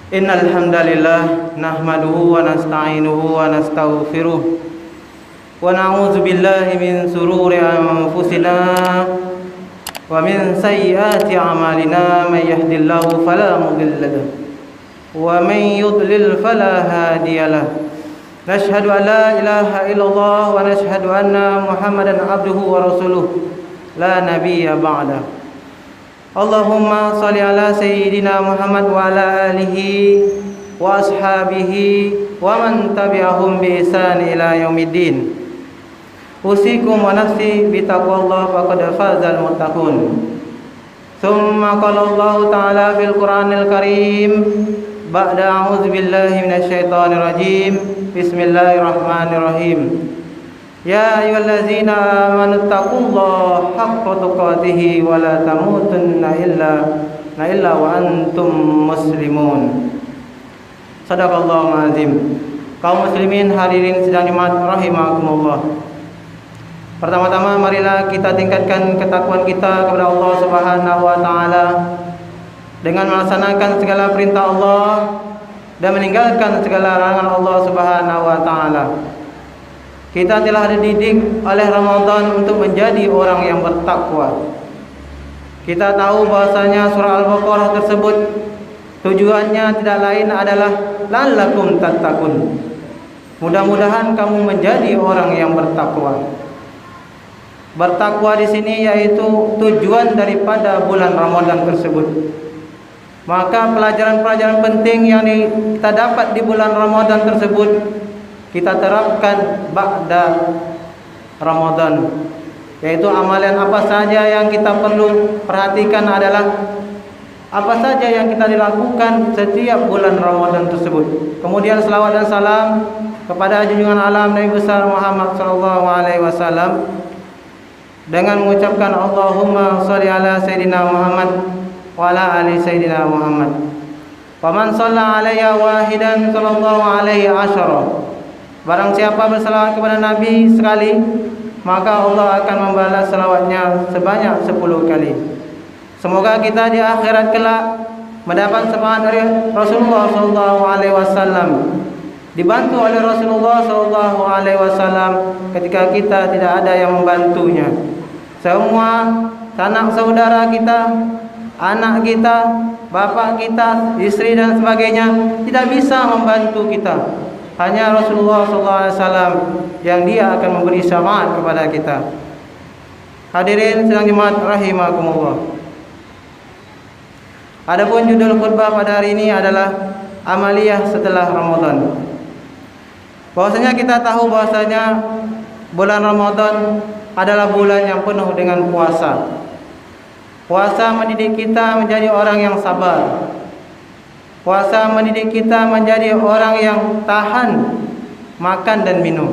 Innal hamdalillah nahmaduhu wa nasta'inuhu wa nastaghfiruh wa na'udzu billahi min sururi anfusina wa min sayyiati a'malina may yahdihillahu fala mudilla lahu wa man yudlil fala hadiya lahu. Nashhadu an la ilaha illallah wa nashhadu anna Muhammadan abduhu wa rasuluh la nabiyya ba'da. Allahumma salli ala sayyidina Muhammad wa ala alihi wa ashabihi wa man tabi'ahum bi ihsan ila yaumiddin. Usikum wa nafsi bi taqwallah faqad fazal muttaqun. Thumma qala Allah ta'ala fil Qur'anil Karim ba'da a'udzu billahi minasy syaithanir rajim. Bismillahirrahmanirrahim. Ya ayyuhallazina amanu taqullaha haqqa tuqatih wa la tamutunna illa wa antum muslimun. Shadaqallahul azim. Kaum muslimin hadirin sidang Jumat rahimakumullah. Pertama-tama marilah kita tingkatkan ketakwaan kita kepada Allah Subhanahu wa taala dengan melaksanakan segala perintah Allah dan meninggalkan segala larangan Allah Subhanahu wa taala. Kita telah dididik oleh Ramadan untuk menjadi orang yang bertakwa. Kita tahu bahasanya surah Al-Baqarah tersebut tujuannya tidak lain adalah la'allakum tattaqun. Mudah-mudahan kamu menjadi orang yang bertakwa. Bertakwa di sini yaitu tujuan daripada bulan Ramadan tersebut. Maka pelajaran-pelajaran penting yang kita dapat di bulan Ramadan tersebut kita terapkan ba'da Ramadan, yaitu amalan apa saja yang kita perlu perhatikan adalah apa saja yang kita dilakukan setiap bulan Ramadan tersebut. Kemudian selawat dan salam kepada junjungan alam Nabi besar Muhammad sallallahu alaihi wasallam dengan mengucapkan Allahumma shalli ala sayyidina Muhammad wa ala ali sayyidina Muhammad. Faman shalla alaiya wahidan sallallahu alaihi asyara. Barang siapa berselawat kepada Nabi sekali, maka Allah akan membalas selawatnya sebanyak 10 kali. Semoga kita di akhirat kelak mendapat syafaat dari Rasulullah SAW, dibantu oleh Rasulullah SAW ketika kita tidak ada yang membantunya. Semua sanak saudara kita, anak kita, bapak kita, istri dan sebagainya tidak bisa membantu kita. Hanya Rasulullah SAW yang dia akan memberi syafaat kepada kita. Hadirin sidang Jumat rahimakumullah. Adapun judul khutbah pada hari ini adalah amaliyah setelah Ramadan. Bahwasanya kita tahu bahwasanya bulan Ramadan adalah bulan yang penuh dengan puasa. Puasa mendidik kita menjadi orang yang sabar. Puasa mendidik kita menjadi orang yang tahan makan dan minum.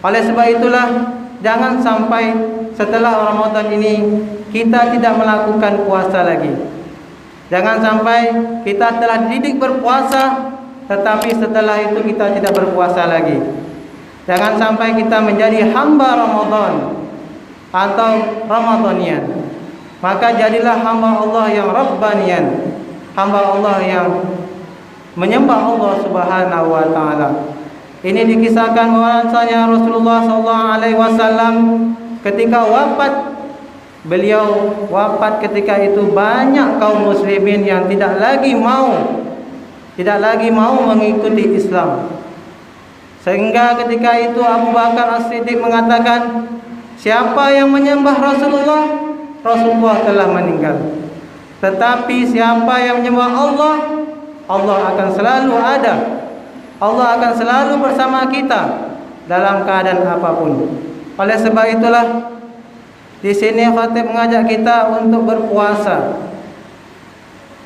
Oleh sebab itulah jangan sampai setelah Ramadan ini kita tidak melakukan puasa lagi. Jangan sampai kita telah dididik berpuasa tetapi setelah itu kita tidak berpuasa lagi. Jangan sampai kita menjadi hamba Ramadan atau Ramadanian. Maka jadilah hamba Allah yang Rabbanian, hamba Allah yang menyembah Allah Subhanahu wa taala. Ini dikisahkan bahwasanya Rasulullah sallallahu alaihi wasallam ketika wafat, beliau wafat ketika itu banyak kaum muslimin yang tidak lagi mau mengikuti Islam. Sehingga ketika itu Abu Bakar As-Siddiq mengatakan, siapa yang menyembah Rasulullah, Rasulullah telah meninggal. Tetapi siapa yang menyembah Allah, Allah akan selalu ada. Allah akan selalu bersama kita dalam keadaan apapun. Oleh sebab itulah di sini khatib mengajak kita untuk berpuasa.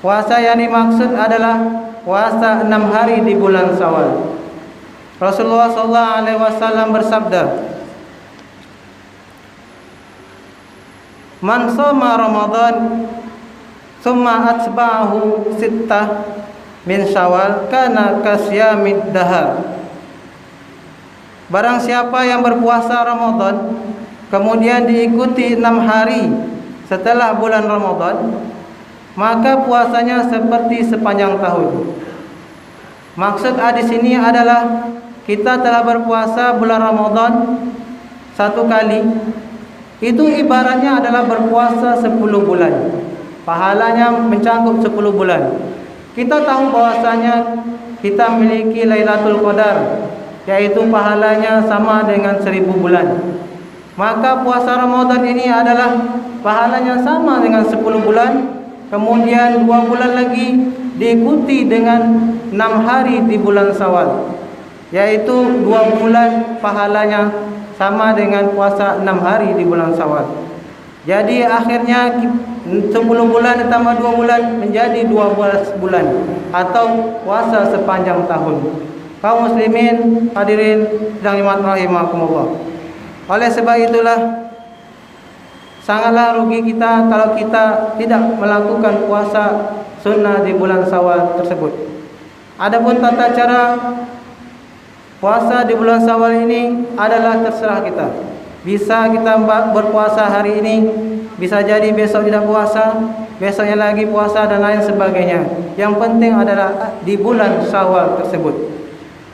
Puasa yang dimaksud adalah puasa 6 hari di bulan Syawal. Rasulullah sallallahu alaihi wasallam bersabda, "Man shoma Ramadan summa atba'ahu sittah min Syawal kana kasyamid dahar." Barang siapa yang berpuasa Ramadan kemudian diikuti 6 hari setelah bulan Ramadan, maka puasanya seperti sepanjang tahun. Maksud hadis ini adalah kita telah berpuasa bulan Ramadan satu kali, itu ibaratnya adalah berpuasa 10 bulan. Pahalanya mencakup 10 bulan. Kita tahu bahwasanya kita memiliki Lailatul Qadar, yaitu pahalanya sama dengan 1000 bulan. Maka puasa Ramadan ini adalah pahalanya sama dengan 10 bulan. Kemudian 2 bulan lagi diikuti dengan 6 hari di bulan Syawal, yaitu 2 bulan pahalanya sama dengan puasa 6 hari di bulan Syawal. Jadi akhirnya 10 bulan ditambah 2 bulan menjadi 12 bulan atau puasa sepanjang tahun. Kaum muslimin hadirin yang rahimakumullah. Oleh sebab itulah sangatlah rugi kita kalau kita tidak melakukan puasa sunnah di bulan Syawal tersebut. Adapun tata cara puasa di bulan Syawal ini adalah terserah kita. Bisa kita berpuasa hari ini, bisa jadi besok tidak puasa, besoknya lagi puasa dan lain sebagainya. Yang penting adalah di bulan Syawal tersebut.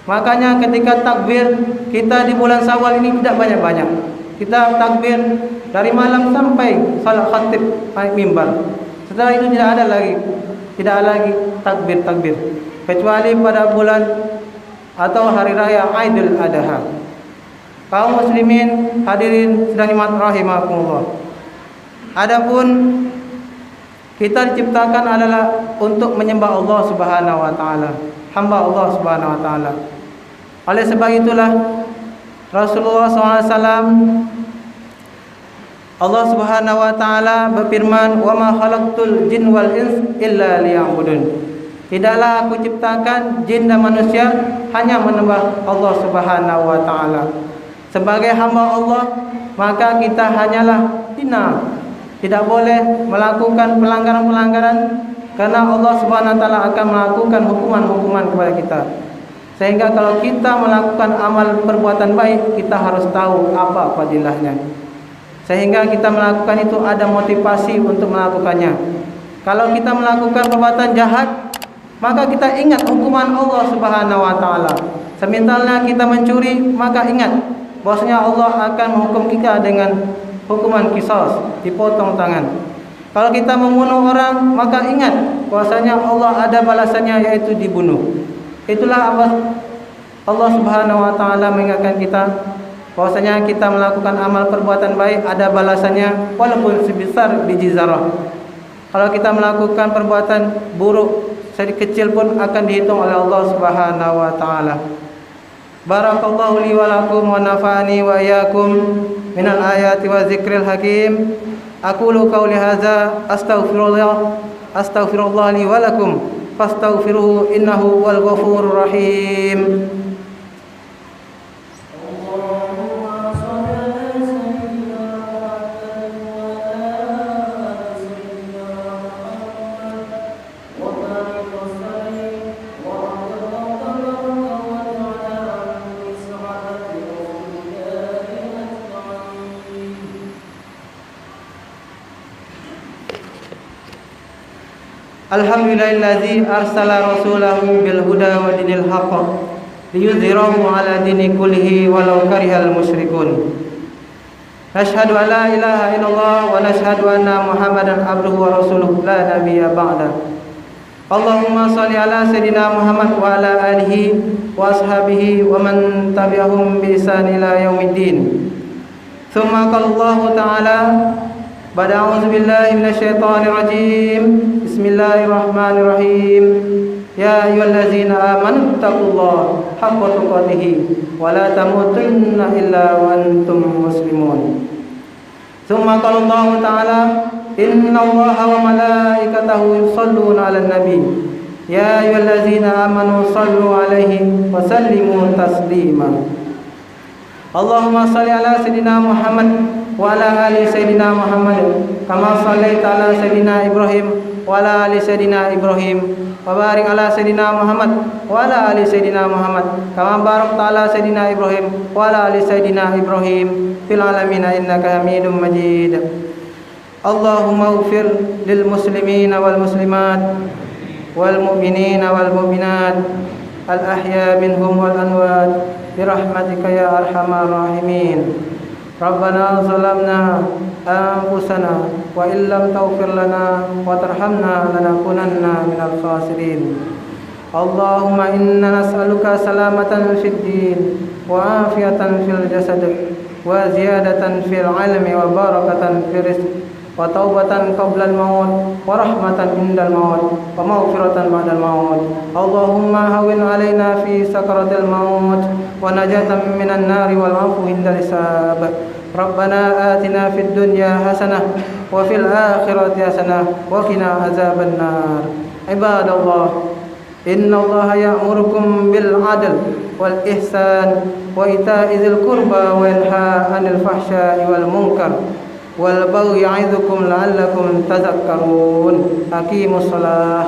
Makanya ketika takbir kita di bulan Syawal ini tidak banyak-banyak. Kita takbir dari malam sampai salat khatib naik mimbar. Setelah itu tidak ada lagi takbir, kecuali pada bulan atau hari raya Aidil Adha. Kaum muslimin hadirin sedang rahimakumullah. Adapun kita diciptakan adalah untuk menyembah Allah Subhanahu wa taala, hamba Allah Subhanahu wa taala. Oleh sebab itulah Rasulullah SAW, Allah Subhanahu wa taala berfirman, "Wa ma khalaqtul jin wal ins illa liya'budun." Tidaklah aku ciptakan jin dan manusia hanya menyembah Allah Subhanahu wa taala. Sebagai hamba Allah, maka kita hanyalah hina, tidak boleh melakukan pelanggaran-pelanggaran, karena Allah Subhanahu wa taala akan melakukan hukuman-hukuman kepada kita. Sehingga kalau kita melakukan amal perbuatan baik, kita harus tahu apa fadilahnya. Sehingga kita melakukan itu ada motivasi untuk melakukannya. Kalau kita melakukan perbuatan jahat, maka kita ingat hukuman Allah Subhanahu wa taala. Semintalnya kita mencuri, maka ingat bahwasanya Allah akan menghukum kita dengan hukuman qisas, dipotong tangan. Kalau kita membunuh orang, maka ingat bahwasanya Allah ada balasannya, yaitu dibunuh. Itulah Allah Subhanahu wa taala mengingatkan kita bahwasanya kita melakukan amal perbuatan baik ada balasannya walaupun sebesar biji zarah. Kalau kita melakukan perbuatan buruk sedikit kecil pun akan dihitung oleh Allah Subhanahu wa taala. Barakallahu li wa lakum wa nafa'ani wa iyyakum minal ayati wa dzikril hakim. Aqulu qawli hadza astaghfirullah li wa lakum fastaghfiruhu innahu wal ghafurur rahim. Alhamdulillazi arsala rasulahu bil huda wa dinil haqq liyudhhirahu ala dini kullihi walau karihal musyrikun. Nashhadu an la ilaha illallah wa nashhadu anna Muhammadan abduhu wa rasuluhu la nabiyya ba'da. Allahumma shalli ala sayidina Muhammad wa ala alihi wa ashabihi wa man tabi'ahum bi ihsan ila yaumiddin. Tsumma qala Allah ta'ala ba'da a'udzu billahi minasyaitonir rajim. Bismillahirrahmanirrahim. Ya ayyuhallazina amanu taqullaha haqqa tuqatih wa la tamutunna illa wa antum muslimun. Tsumma qala Allah ta'ala innallaha wa malaikatahu yusholluna 'alan nabi. Ya ayyuhallazina amanu shallu 'alaihi wa sallimu taslima. Allahumma shalli ala sayidina Muhammad wa ala ali sayidina Muhammad kama shallaita ala sayidina Ibrahim wa ala ali sayidina Ibrahim wa barik ala sayidina Muhammad wa ala ali sayidina Muhammad kama barakta ala sayidina Ibrahim wa ala ali sayidina Ibrahim fil alamin innaka Hamidum Majid. اللهم اغفر للمسلمين والمسلمات والمؤمنين والمؤمنات الأحياء منهم والأموات برحمتك يا أرحم الراحمين. ربنا ظلمنا أنفسنا وإن لم تغفر لنا وترحمنا لنكونن من الخاسرين. اللهم إنا نسألك سلامة في الدين وعافية في الجسد وزيادة في العلم وبركة في الرزق وتوبة قبل الموت ورحمة عند الموت ومغفرة بعد الموت. اللهم هون علينا في سكرة الموت ونجاة من النار والعفو عند الحساب. ربنا آتنا في الدنيا حسنة وفي الآخرة حسنة وقنا عذاب النار. عباد الله، إن الله يأمركم بالعدل والإحسان وإيتاء ذي القربى وينهى عن الفحشاء والمنكر والبغي يعظكم لعلكم تذكرون. أقيموا الصلاة.